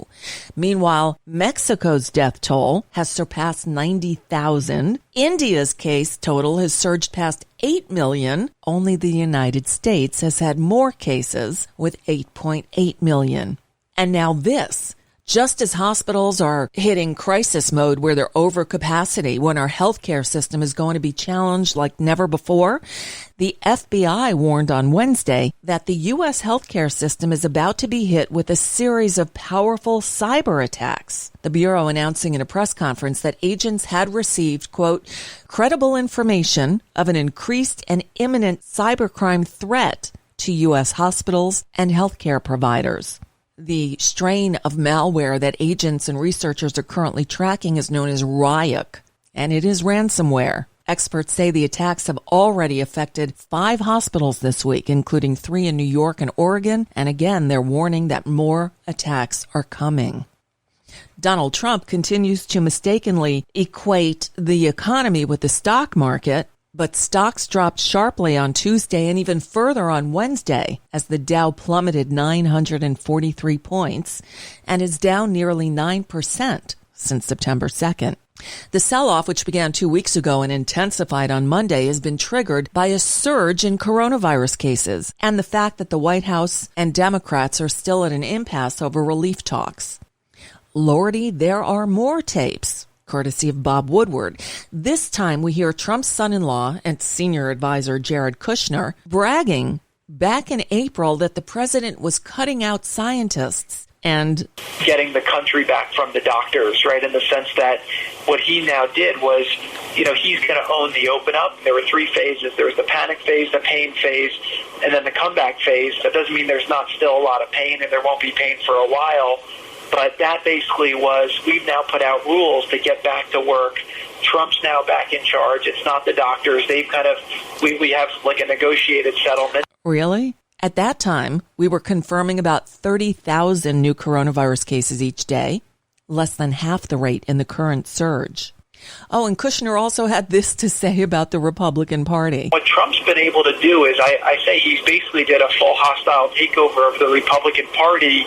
S15: Meanwhile, Mexico's death toll has surpassed 90,000. India's case total has surged past 8 million. Only the United States has had more cases with 8.8 million. And now this. Just as hospitals are hitting crisis mode where they're over capacity, when our healthcare system is going to be challenged like never before, the FBI warned on Wednesday that the U.S. healthcare system is about to be hit with a series of powerful cyber attacks. The Bureau announcing in a press conference that agents had received, quote, credible information of an increased and imminent cybercrime threat to U.S. hospitals and healthcare providers. The strain of malware that agents and researchers are currently tracking is known as Ryuk, and it is ransomware. Experts say the attacks have already affected 5 hospitals this week, including 3 in New York and Oregon, and again, they're warning that more attacks are coming. Donald Trump continues to mistakenly equate the economy with the stock market, but stocks dropped sharply on Tuesday and even further on Wednesday as the Dow plummeted 943 points and is down nearly 9% since September 2nd. The sell-off, which began 2 weeks ago and intensified on Monday, has been triggered by a surge in coronavirus cases and the fact that the White House and Democrats are still at an impasse over relief talks. Lordy, there are more tapes. Courtesy of Bob Woodward. This time we hear Trump's son-in-law and senior advisor Jared Kushner bragging back in April that the president was cutting out scientists and
S16: getting the country back from the doctors, right, in the sense that what he now did was, he's going to own the open up. There were 3 phases. There was the panic phase, the pain phase, and then the comeback phase. That doesn't mean there's not still a lot of pain, and there won't be pain for a while. But that basically was, we've now put out rules to get back to work. Trump's now back in charge. It's not the doctors. They've we have like a negotiated settlement.
S15: Really? At that time, we were confirming about 30,000 new coronavirus cases each day, less than half the rate in the current surge. Oh, and Kushner also had this to say about the Republican Party.
S16: What Trump's been able to do is, I say he's basically did a full hostile takeover of the Republican Party.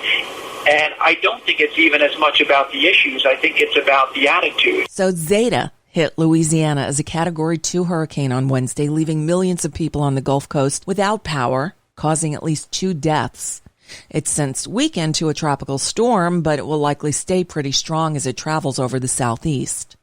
S16: And I don't think it's even as much about the issues. I think it's about the attitude.
S15: So Zeta hit Louisiana as a Category 2 hurricane on Wednesday, leaving millions of people on the Gulf Coast without power, causing at least 2 deaths. It's since weakened to a tropical storm, but it will likely stay pretty strong as it travels over the southeast.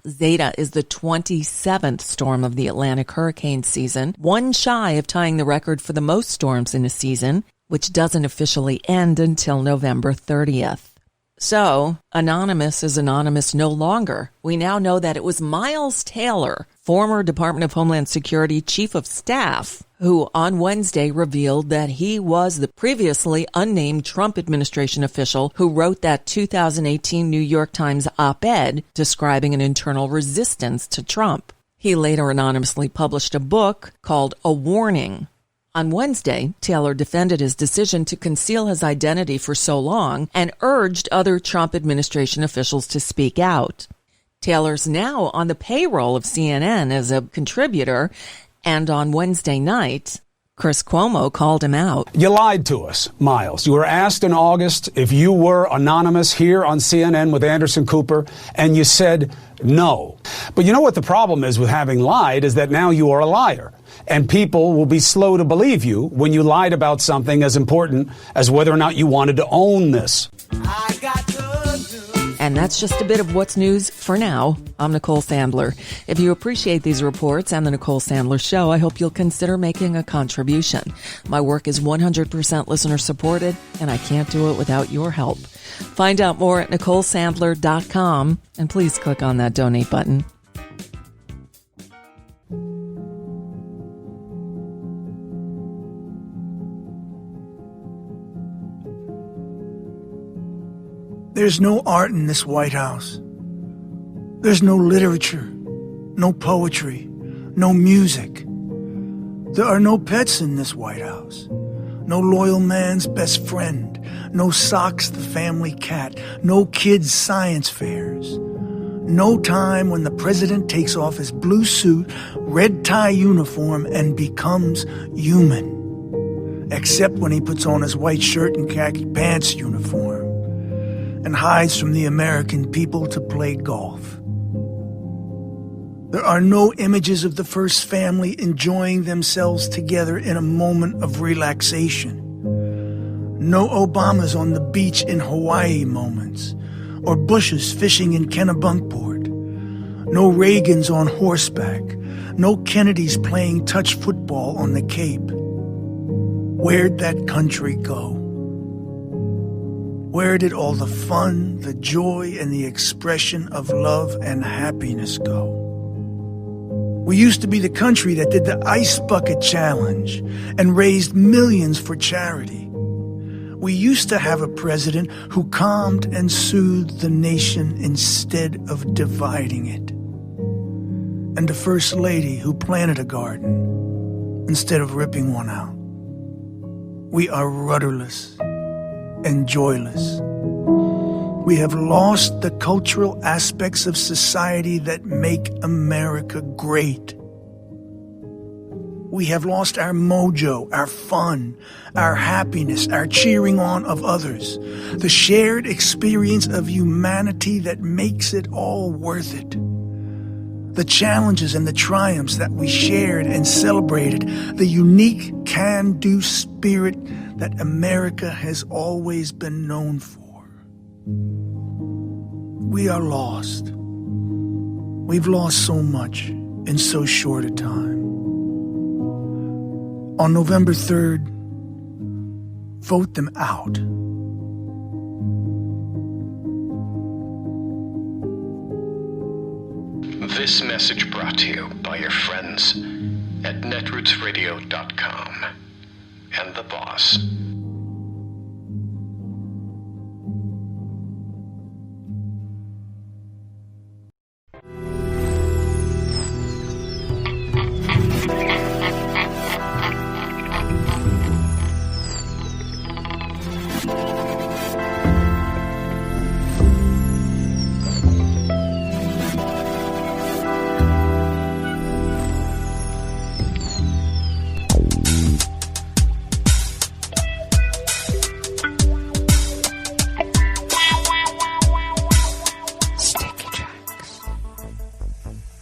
S15: Zeta is the 27th storm of the Atlantic hurricane season, one shy of tying the record for the most storms in a season, which doesn't officially end until November 30th. So, anonymous is anonymous no longer. We now know that it was Miles Taylor, former Department of Homeland Security Chief of Staff, who on Wednesday revealed that he was the previously unnamed Trump administration official who wrote that 2018 New York Times op-ed describing an internal resistance to Trump. He later anonymously published a book called A Warning. On Wednesday, Taylor defended his decision to conceal his identity for so long and urged other Trump administration officials to speak out. Taylor's now on the payroll of CNN as a contributor, and on Wednesday night, Chris Cuomo called him out.
S17: You lied to us, Miles. You were asked in August if you were anonymous here on CNN with Anderson Cooper, and you said no. But you know what the problem is with having lied is that now you are a liar. And people will be slow to believe you when you lied about something as important as whether or not you wanted to own this.
S15: And that's just a bit of what's news for now. I'm Nicole Sandler. If you appreciate these reports and the Nicole Sandler Show, I hope you'll consider making a contribution. My work is 100% listener supported, and I can't do it without your help. Find out more at NicoleSandler.com, and please click on that donate button.
S18: There's no art in this White House. There's no literature, no poetry, no music. There are no pets in this White House. No loyal man's best friend. No Socks the family cat. No kids' science fairs. No time when the president takes off his blue suit, red tie uniform, and becomes human. Except when he puts on his white shirt and khaki pants uniform and hides from the American people to play golf. There are no images of the first family enjoying themselves together in a moment of relaxation. No Obamas on the beach in Hawaii moments, or Bushes fishing in Kennebunkport. No Reagans on horseback, no Kennedys playing touch football on the Cape. Where'd that country go? Where did all the fun, the joy, and the expression of love and happiness go? We used to be the country that did the Ice Bucket Challenge and raised millions for charity. We used to have a president who calmed and soothed the nation instead of dividing it. And a first lady who planted a garden instead of ripping one out. We are rudderless and joyless. We have lost the cultural aspects of society that make America great. We have lost our mojo, our fun, our happiness, our cheering on of others, the shared experience of humanity that makes it all worth it. The challenges and the triumphs that we shared and celebrated, the unique can-do spirit that America has always been known for. We are lost. We've lost so much in so short a time. On November 3rd, vote them out.
S6: This message brought to you by your friends at netrootsradio.com and the boss.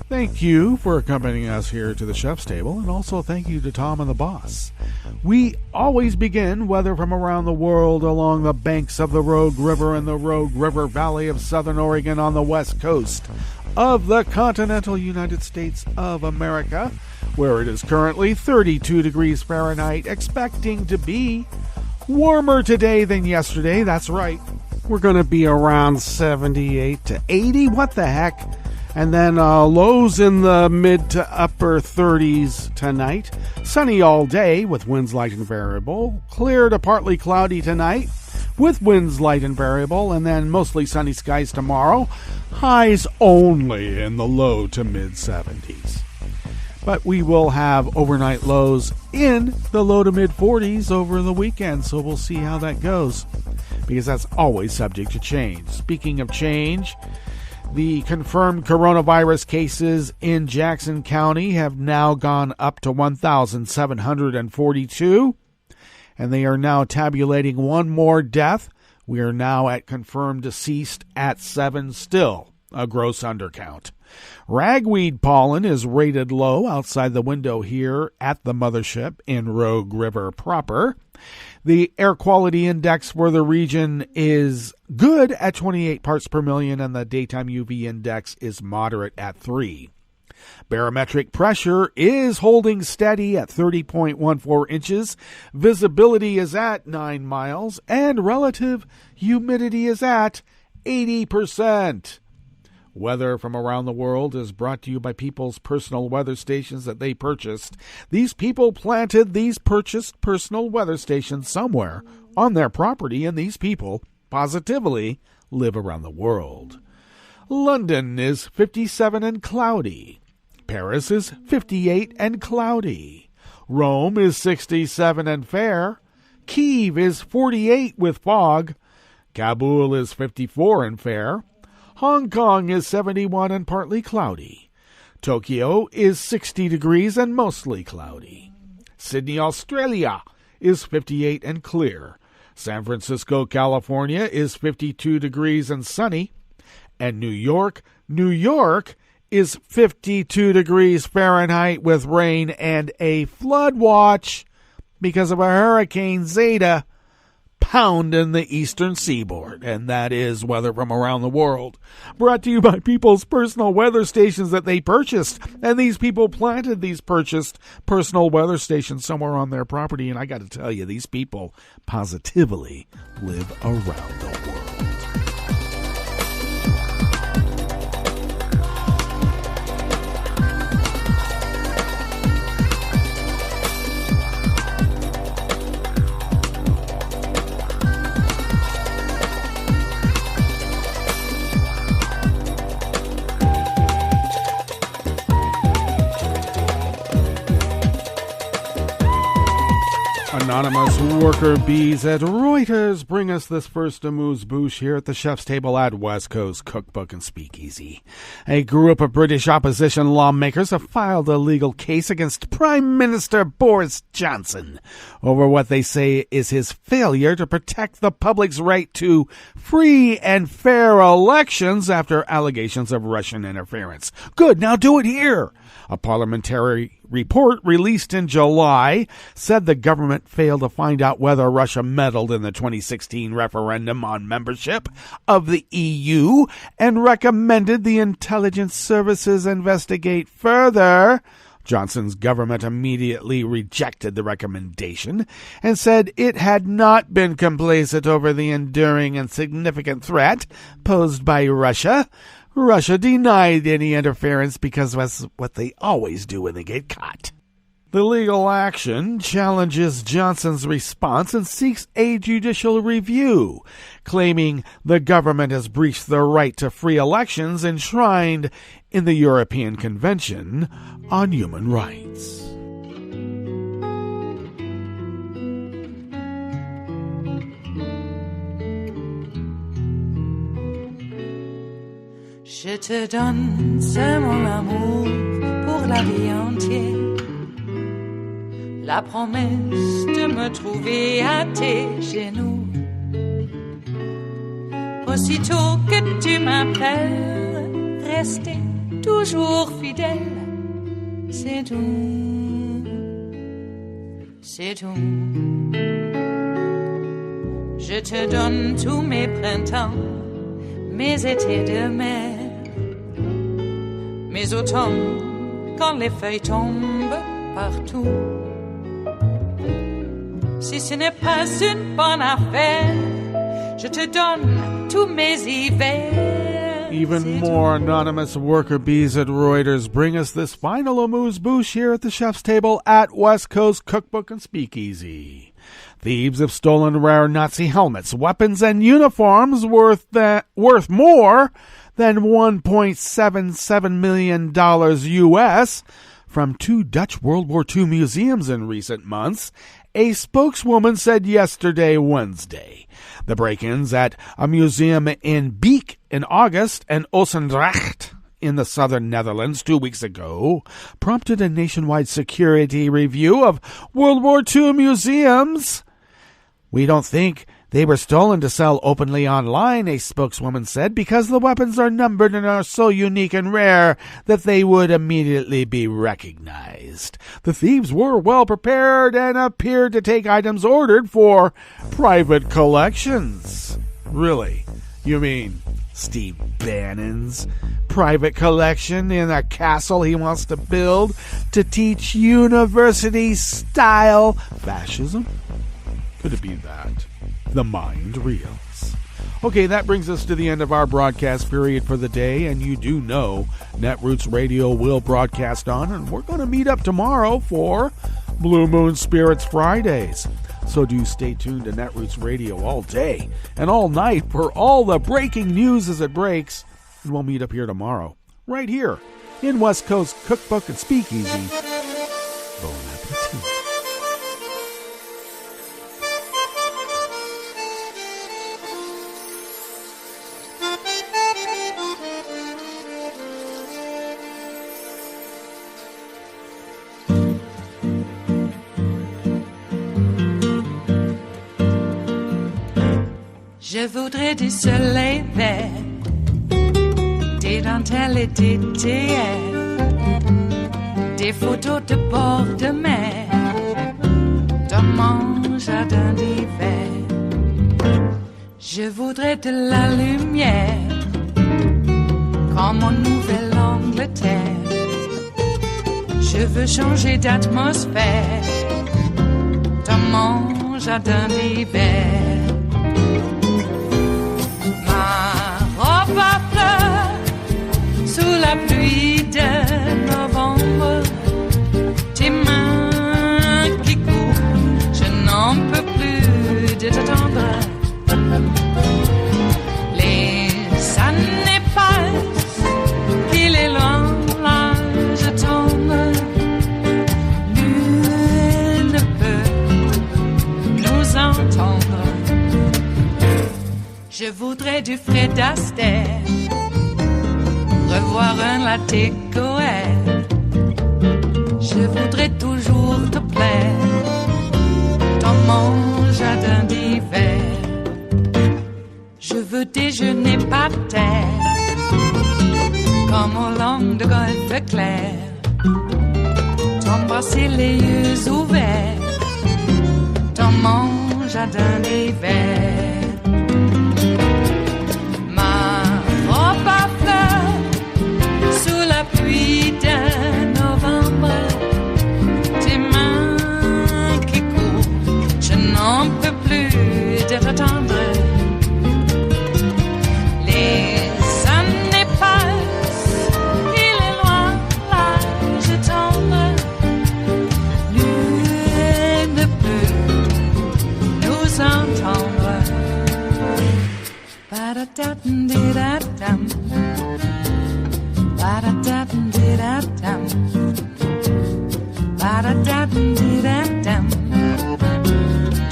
S5: Thank you for accompanying us here to the chef's table, and also thank you to Tom and the boss. We always begin, whether from around the world, along the banks of the Rogue River and the Rogue River Valley of Southern Oregon on the west coast of the continental United States of America, where it is currently 32 degrees Fahrenheit, expecting to be warmer today than yesterday. That's right. We're going to be around 78 to 80. What the heck? And then lows in the mid to upper 30s tonight. Sunny all day with winds light and variable. Clear to partly cloudy tonight with winds light and variable. And then mostly sunny skies tomorrow. Highs only in the low to mid 70s. But we will have overnight lows in the low to mid 40s over the weekend. So we'll see how that goes, because that's always subject to change. Speaking of change, the confirmed coronavirus cases in Jackson County have now gone up to 1,742, and they are now tabulating one more death. We are now at confirmed deceased at 7, still a gross undercount. Ragweed pollen is rated low outside the window here at the mothership in Rogue River proper. The air quality index for the region is good at 28 parts per million, and the daytime UV index is moderate at 3. Barometric pressure is holding steady at 30.14 inches. Visibility is at 9 miles, and relative humidity is at 80%. Weather from around the world is brought to you by people's personal weather stations that they purchased. These people planted these purchased personal weather stations somewhere on their property, and these people positively live around the world. London is 57 and cloudy. Paris is 58 and cloudy. Rome is 67 and fair. Kyiv is 48 with fog. Kabul is 54 and fair. Hong Kong is 71 and partly cloudy. Tokyo is 60 degrees and mostly cloudy. Sydney, Australia is 58 and clear. San Francisco, California is 52 degrees and sunny. And New York is 52 degrees Fahrenheit with rain and a flood watch because of a Hurricane Zeta pounding the eastern seaboard. And that is weather from around the world, brought to you by people's personal weather stations that they purchased. And these people planted these purchased personal weather stations somewhere on their property. And I got to tell you, these people positively live around the world. Anonymous worker bees at Reuters bring us this first amuse-bouche here at the chef's table at West Coast Cookbook and Speakeasy. A group of British opposition lawmakers have filed a legal case against Prime Minister Boris Johnson over what they say is his failure to protect the public's right to free and fair elections after allegations of Russian interference. Good, now do it here. A parliamentary report released in July said the government failed to find out whether Russia meddled in the 2016 referendum on membership of the EU and recommended the intelligence services investigate further. Johnson's government immediately rejected the recommendation and said it had not been complacent over the enduring and significant threat posed by Russia. Russia denied any interference because that's what they always do when they get caught. The legal action challenges Johnson's response and seeks a judicial review, claiming the government has breached the right to free elections enshrined in the European Convention on Human Rights.
S1: Je te donne, c'est mon amour pour la vie entière. La promesse de me trouver à tes genoux. Aussitôt que tu m'appelles, rester toujours fidèle. C'est tout, c'est tout. Je te donne tous mes printemps, mes étés de mer. Mes automnes, quand les feuilles tombent partout. Si ce n'est pas une bonne affaire, je te donne tous mes hivers.
S5: Even more anonymous worker bees at Reuters bring us this final amuse-bouche here at the chef's table at West Coast Cookbook and Speakeasy. Thieves have stolen rare Nazi helmets, weapons, and uniforms worth more than $1.77 million U.S. from 2 Dutch World War II museums in recent months, a spokeswoman said yesterday, Wednesday. The break-ins at a museum in Beek in August and Oostenrijt in the southern Netherlands 2 weeks ago prompted a nationwide security review of World War II museums. We don't think They were stolen to sell openly online, a spokeswoman said, because the weapons are numbered and are so unique and rare that they would immediately be recognized. The thieves were well prepared and appeared to take items ordered for private collections. Really? You mean Steve Bannon's private collection in a castle he wants to build to teach university-style fascism? Could it be that? The mind reels. Okay, that brings us to the end of our broadcast period for the day, and you do know Netroots Radio will broadcast on, and we're going to meet up tomorrow for Blue Moon Spirits Fridays. So do stay tuned to Netroots Radio all day and all night for all the breaking news as it breaks. And we'll meet up here tomorrow, right here in West Coast Cookbook and Speakeasy. Bon appetit.
S1: Je voudrais du soleil vert, des dentelles et des théâtres, des photos de bord de mer, dans mon jardin d'hiver. Je voudrais de la lumière, comme en Nouvelle-Angleterre. Je veux changer d'atmosphère, dans mon jardin d'hiver. Robe à fleurs sous la pluie de novembre, tes mains qui courent, je n'en peux plus de t'attendre. Les années passent, qu'il est loin, là je tombe. Nul ne peut nous entendre. Je voudrais du Fred Astaire, revoir un latte Goël. Je voudrais toujours te plaire dans mon jardin d'hiver. Je veux déjeuner par terre, comme au long de golfe clair. T'embrasser les yeux ouverts dans mon jardin d'hiver. Pluie de novembre, tes mains qui courent, je n'en peux plus de t'attendre. Les années passent, il est loin, là je tombe. Nul ne peut nous entendre. Ba-da-da-dum-di-da-dum. Ba-da-da-dum-di-da-dum. Ba-da-da-dum-di-da-dum.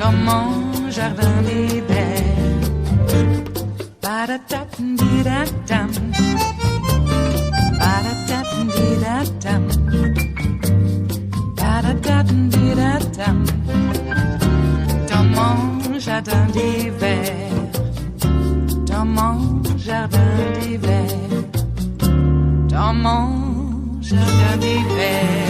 S1: Dans mon jardin d'hiver. Ba-da-da-dum-di-da-dum. Ba-da-da-dum-di-da-dum. Ba-da-da-dum-di-da-dum. Dans mon jardin d'hiver. Dans mon jardin d'hiver. Dans mon jardin d'hiver.